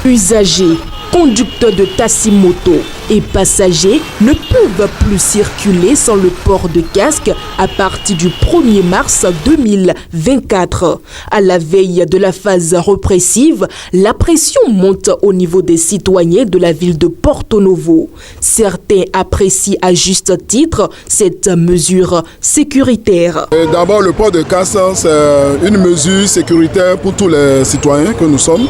Usagers, conducteurs de taxi-moto et passagers ne peuvent plus circuler sans le port de casque à partir du 1er mars 2024. À la veille de la phase répressive, la pression monte au niveau des citoyens de la ville de Porto Novo. Certains apprécient à juste titre cette mesure sécuritaire. D'abord, le port de casque, c'est une mesure sécuritaire pour tous les citoyens que nous sommes.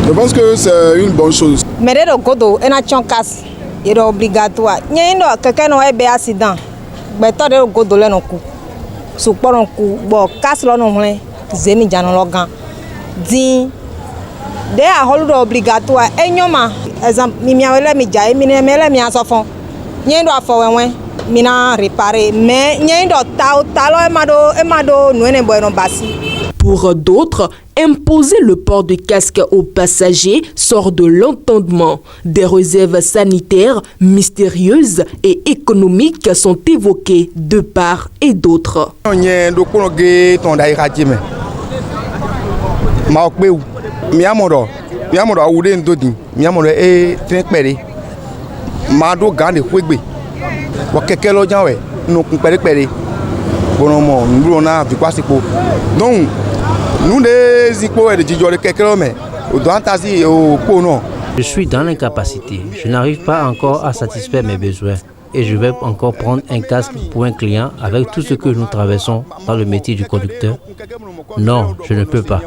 Je pense que c'est une bonne chose. Mais le godo est un casse, il est obligatoire. Il y a quelqu'un qui a un accident. Mais toi, le godo est un coup. Support un coup. Bon, casse le nom, zemi jano logan. Din, de a holu obligatoire. Et nyoma, exemple, mimiawele mi jai, minemele mi asofon. Nyendo afowenwe, mina réparer. Mais nyendo talo emado nuene boyno basi. Pour d'autres, imposer le port de casque aux passagers sort de l'entendement. Des réserves sanitaires mystérieuses et économiques sont évoquées de part et d'autre. Donc, je suis dans l'incapacité. Je n'arrive pas encore à satisfaire mes besoins. Et je vais encore prendre un casque pour un client avec tout ce que nous traversons dans le métier du conducteur. Non, je ne peux pas.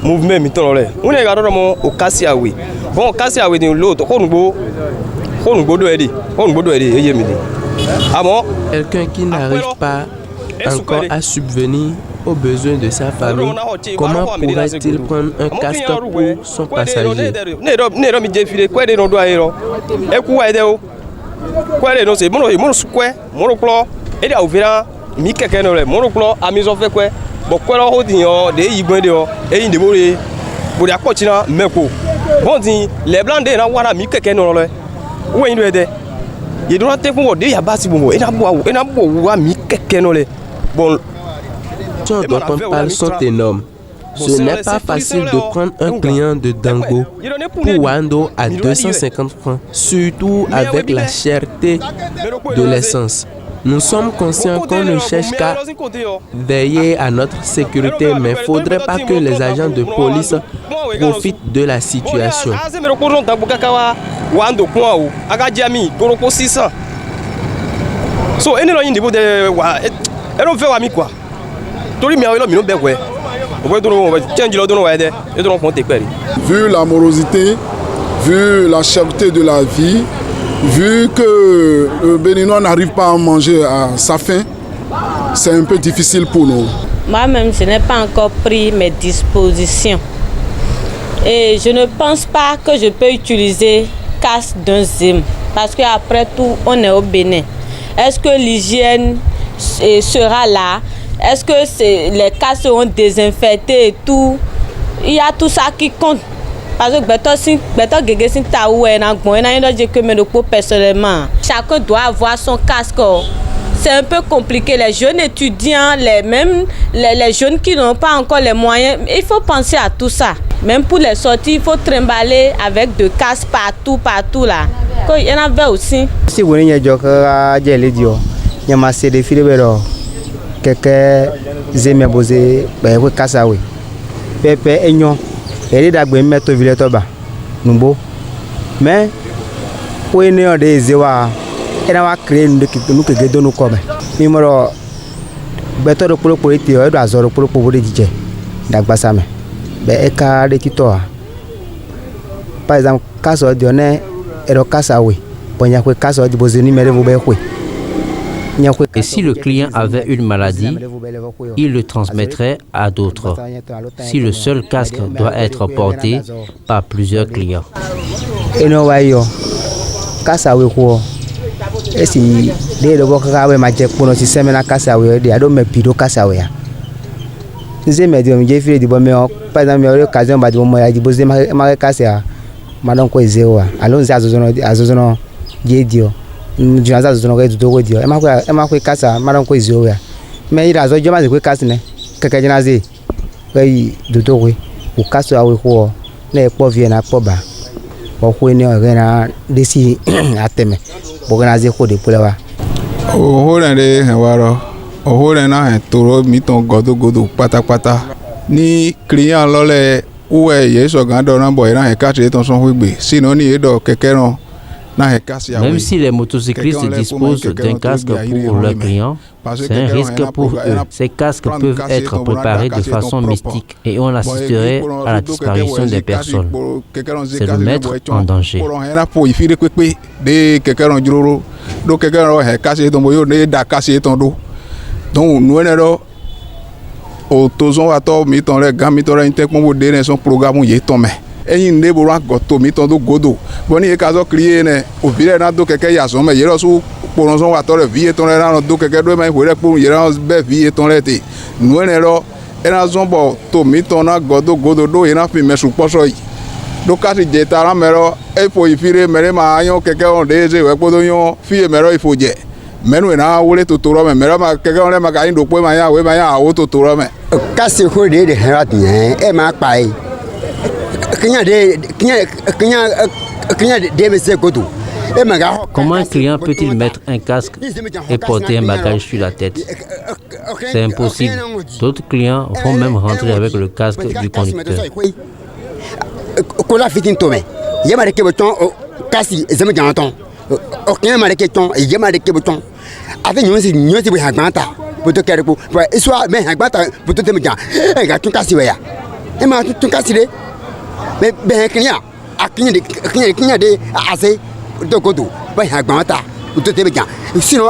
Mouvement mitolole on est gardé au Kassiawe bon Kassiawe de l'autre quelqu'un qui n'arrive pas encore à subvenir aux besoins de sa famille, comment pourrait-il prendre un casque pour son passager? Bon quoi là on des igouin de et inde bolé pour la continent meko bon dit les blancs de na wara mi keke no le où il de il doit te pour de ya basi bon et na bo wa mi keke no le bon dont on parle sont énormes. Ce n'est pas facile de prendre un client de Dango pour Wando à 250 francs, surtout avec la cherté de l'essence. Nous sommes conscients qu'on ne cherche qu'à veiller à notre sécurité, mais il ne faudrait pas que les agents de police profitent de la situation. Vu la morosité, vu la cherté de la vie, vu que le Béninois n'arrive pas à manger à sa faim, c'est un peu difficile pour nous. Moi-même, je n'ai pas encore pris mes dispositions. Et je ne pense pas que je peux utiliser casque d'un zim. Parce qu'après tout, on est au Bénin. Est-ce que l'hygiène sera là? Est-ce que les casques seront désinfectés et tout? Il y a tout ça qui compte. Parce que personnellement, chacun doit avoir son casque. C'est un peu compliqué. Les jeunes étudiants, les jeunes qui n'ont pas encore les moyens, il faut penser à tout ça. Même pour les sorties, il faut trimballer avec de casques partout là. Il y en avait aussi. Si vous voulez dire que il y a massé des filets de quelques zémé posé, ben vous cassez oui. Pépé et non. Et d'abord mettre au village toba numbo mais pour une des zewa et n'a créé nous que donne comme numéro beto de pour politique et d'azor pour DJ d'agbasame ben eka de tito par exemple caso donné et le casawe pour y a que caso de bozeni mais vous be quoi. Et si le client avait une maladie, il le transmettrait à d'autres. Si le seul casque doit être porté par plusieurs clients. Et non, et si les locaux magic pour notre système à Kassawe, they don't make pido Kassawe. Nous médium, j'ai fait du bon meilleur, par exemple, l'occasion de moi, je vous ai marqué Kassia, madame Koizéo, allons à Zono, Jedio. Janza zonoko du dogo dio. Ema ko kasa madam ko izio ya. Mais il a zo jama ko kasa ne. Kaka jinaze. Kai du dogo. U kasa awe ko ne po vie na po ba. Ko ko ne o na desi ateme. Bo na ze ko de polewa. O ho re hewaro. O ho re na toro mi ton godo pátápátá. Ni client lo le uwe ye so gan do na boy na e ka tre ton son wegbe. Sinon ni e do keke ron. Même si les motocyclistes disposent d'un casque pour leurs clients, c'est un risque pour eux. Ces casques peuvent être préparés de façon mystique et on assisterait à la disparition des personnes. C'est le mettre en danger. Donc, nous au tozon ato mi ton le gami to ra inte ko de ne son programme ye ton me eyin ne bo ra goto mi ton do godo boni e ka zo kriye ne o vire na do keke ya so me ye ro su poron son wa to le vie ton le na do keke do me hore po ye ra be vie ton le te nu ne ro e na zo bo to mi ton na godo do ye na fi me su poso yi do ka ti je tara me ro e fo ifire mere ma ayon keke on de je we po do yon fi e me ro ifo je menu na wole totoro me mera ma keke on le ma ka ndo po ma ya we ma ya o totoro me kasi ko de herat yen e ma pa e kinya de me se kodu e ma ga. Comment un client peut-il mettre un casque et porter un bagage sur la tête? C'est impossible. D'autres clients vont même rentrer avec le casque du conducteur. Ko la fitin to me yema de ke boton kasi zeme janton aucun mal de question et yema de ke boton avec nous c'est pour hagbanta pour te faire pour soit mais hagbanta pour te me dire e ga tun kasi we ya e ma tun kasi de mais ben client a client de assez de godo ba hagbanta pour te me dire sinon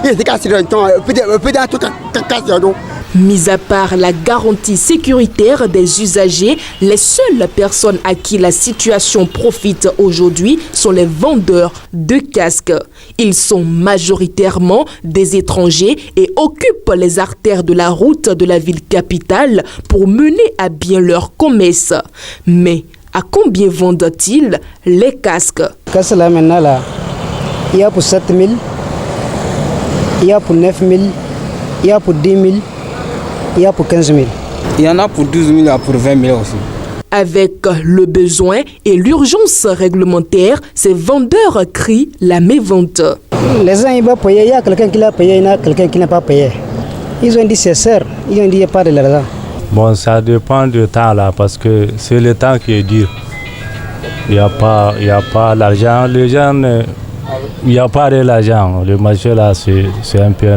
il kasi de ton peut-être kasi do. Mis à part la garantie sécuritaire des usagers, les seules personnes à qui la situation profite aujourd'hui sont les vendeurs de casques. Ils sont majoritairement des étrangers et occupent les artères de la route de la ville capitale pour mener à bien leur commerce. Mais à combien vendent-ils les casques? Casque là maintenant là, il y a pour 7 000, il y a pour 9 000, il y a pour 10 000. Il y a pour 15 000. Il y en a pour 12 000 et pour 20 000 aussi. Avec le besoin et l'urgence réglementaire, ces vendeurs crient la mévente. Les gens ils vont payer, il y a quelqu'un qui l'a payé, il y a quelqu'un qui n'a pas payé. Ils ont dit c'est cher, ils ont dit il n'y a pas de l'argent. Bon, ça dépend du temps là, parce que c'est le temps qui est dur. Il n'y a pas l'argent, les gens, il n'y a pas de l'argent. Le marché là, c'est un peu.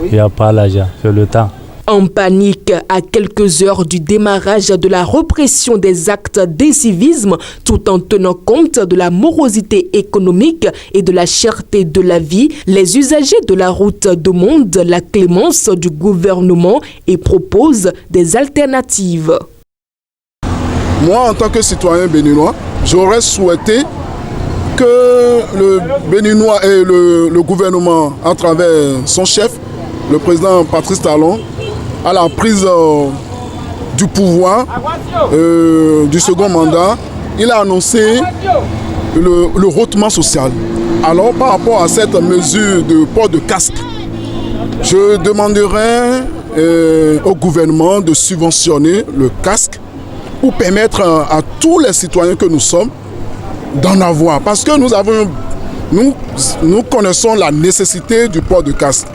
Il n'y a pas l'argent, c'est le temps. En panique à quelques heures du démarrage de la répression des actes d'incivisme, tout en tenant compte de la morosité économique et de la cherté de la vie, les usagers de la route demandent la clémence du gouvernement et proposent des alternatives. Moi, en tant que citoyen béninois, j'aurais souhaité que le Béninois et le gouvernement, à travers son chef, le président Patrice Talon, à la prise du pouvoir du second mandat, il a annoncé le rehaussement social. Alors par rapport à cette mesure de port de casque, je demanderai au gouvernement de subventionner le casque pour permettre à tous les citoyens que nous sommes d'en avoir. Parce que nous connaissons la nécessité du port de casque.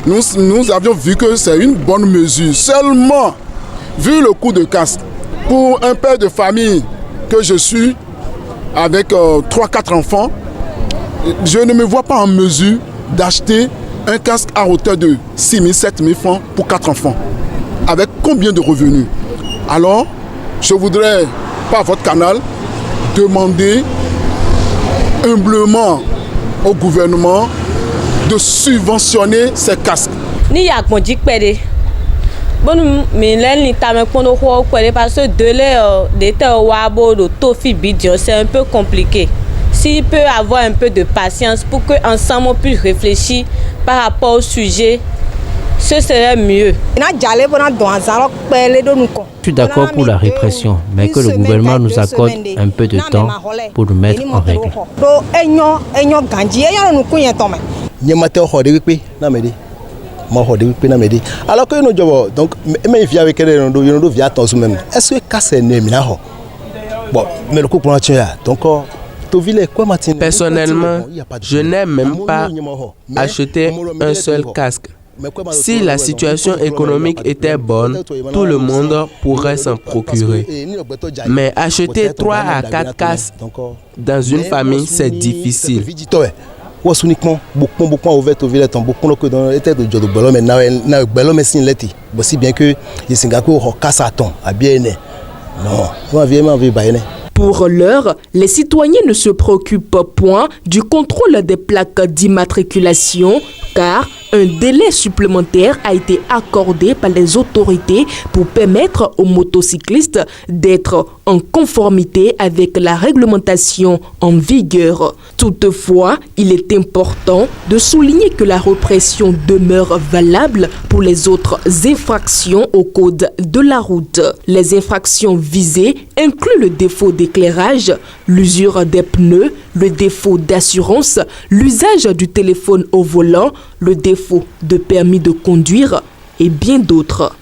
Nous avions vu que c'est une bonne mesure. Seulement, vu le coût de casque, pour un père de famille que je suis, avec 3-4 enfants, je ne me vois pas en mesure d'acheter un casque à hauteur de 6 000, 7 000 francs pour 4 enfants. Avec combien de revenus? Alors, je voudrais, par votre canal, demander humblement au gouvernement de subventionner ces casques. Ni yak mon dik pede. Bon mais l'en tame kono ho pede parce que de l'été wabo de tofi bidio c'est un peu compliqué. S'il peut avoir un peu de patience pour que ensemble on puisse réfléchir par rapport au sujet ce serait mieux. Je suis d'accord pour la répression, mais que le gouvernement nous accorde un peu de temps pour nous mettre en règle. Alors que nous devons donc même via avec nous via ton même. Est-ce que casse ne mina ho? Bon, mais le coup pour donc personnellement, je n'ai même pas acheté un seul casque. Si la situation économique était bonne, tout le monde pourrait s'en procurer. Mais acheter 3 à 4 casques dans une famille, c'est difficile. Uniquement beaucoup ouvert au village beaucoup que dans l'état de Jodo Bello mais na Bello mais sin leti aussi bien que les Singapour Kassaton à bien non on vient baïné. Pour l'heure, les citoyens ne se préoccupent point du contrôle des plaques d'immatriculation car un délai supplémentaire a été accordé par les autorités pour permettre aux motocyclistes d'être en conformité avec la réglementation en vigueur. Toutefois, il est important de souligner que la répression demeure valable pour les autres infractions au code de la route. Les infractions visées incluent le défaut d'éclairage, l'usure des pneus, le défaut d'assurance, l'usage du téléphone au volant, le défaut de permis de conduire et bien d'autres.